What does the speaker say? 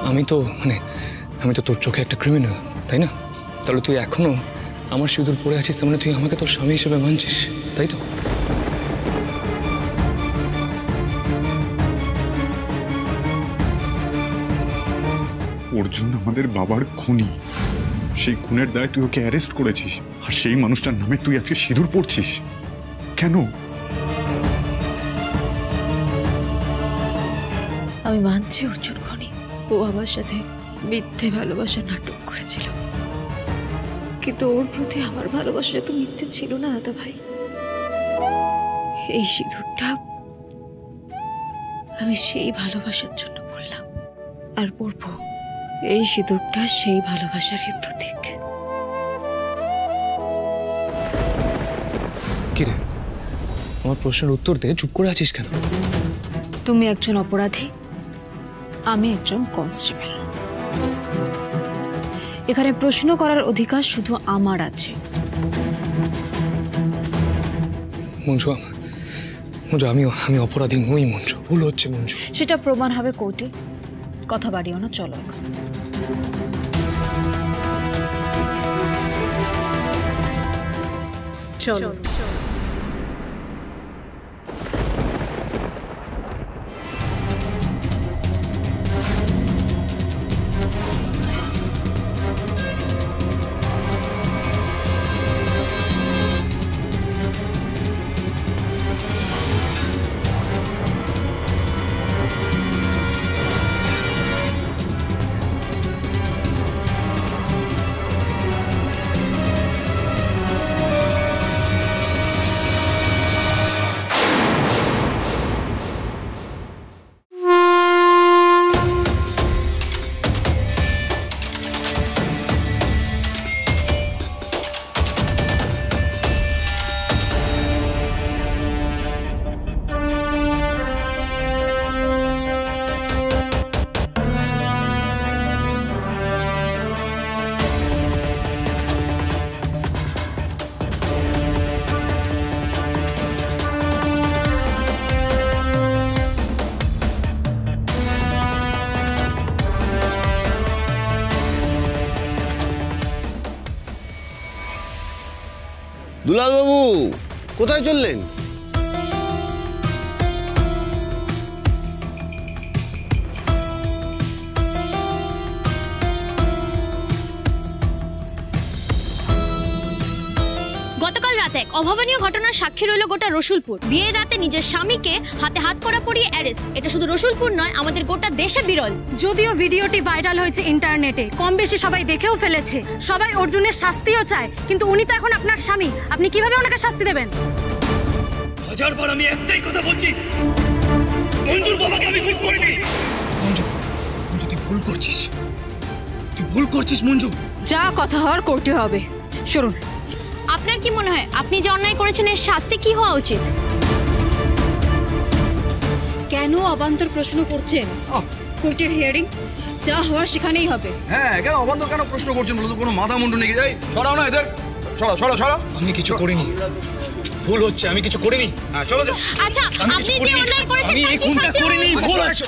আমি তো তোর চোখে একটা ক্রিমিনাল, তাই না? তাহলে তুই এখনো আমার সিঁদুর পরে আছিস, মানে তুই আমাকে তোর স্বামী হিসেবে মানছিস, তাই তো? অর্জুন আমাদের বাবার খুনি, সেই খুনের দায় তুই ওকে অ্যারেস্ট করেছিস, আর সেই মানুষটার নামে তুই আজকে সিঁদুর পড়ছিস কেন? আমি মানছি অর্জুন খুনি, ও আমার সাথে মিথ্যে ভালোবাসার নাটক করেছিল, কিন্তু ওর প্রতি আমার ভালোবাসা তো মিথ্যে ছিল না দাদা ভাই। এই সিঁদুরটা আমি সেই ভালোবাসার জন্য পড়লাম, আর পরবো। এই সিঁদুরটা সেই ভালোবাসারই প্রতীক। কিরে, আমার প্রশ্নের উত্তর দে, চুপ করে আছিস কেন? তুমি একজন অপরাধী, আমি একজন কনস্টেবল। এখানে প্রশ্ন করার অধিকার শুধু আমার আছে। মঞ্জু, আমি অপরাধী নই মঞ্জু, ভুল হচ্ছে মঞ্জু। সেটা প্রমাণ হবে কোর্টে, কথা বাড়িও না, চলো এখন। চলো। দুলাল বাবু কোথায় চললেন? গতকাল রাতে এক অভাবনীয় ঘটনার সাক্ষী রইল গোটা রসুলপুর। বিয়ের রাতে নিজের স্বামীকে হাতে হাত করা পরিয়ে অ্যারেস্ট। এটা শুধু রসুলপুর নয়, আমাদের গোটা দেশে বিরল। যদিও ভিডিওটি ভাইরাল হয়েছে ইন্টারনেটে, কম বেশি সবাই দেখেও ফেলেছে, সবাই অর্জুনের শাস্তিও চায়, কিন্তু উনি তো এখন আপনার স্বামী, আপনি কিভাবে ওনাকে শাস্তি দেবেন? হাজারবার আমি একটাই কথা বলছি, মঞ্জুর বাবাকে আমি খুন করিনি। মঞ্জু, তুই ভুল করছিস মঞ্জু। যা কথা হওয়ার কোর্টে হবে। শুনুন, আপনার কি মনে হয় আপনি যে অন্যায় করেছেন এর শাস্তি কি হওয়া উচিত? কেন অবান্তর প্রশ্ন করছেন? কোর্টের হিয়ারিং, যা হওয়ার সেখানেই হবে। হ্যাঁ, কেন অবান্তর কেন প্রশ্ন করছেন বলো তো? কোনো মাথা মুন্ডু নেই? যাই সরাও না এদের, সরাও। আমি কিছু করিনি, ভুল হচ্ছে, আমি কিছু করিনি। হ্যাঁ চলো। আচ্ছা, আপনি যে অন্যায় করেছেন আমি এই খুনটা করিনি, ভুল হচ্ছে।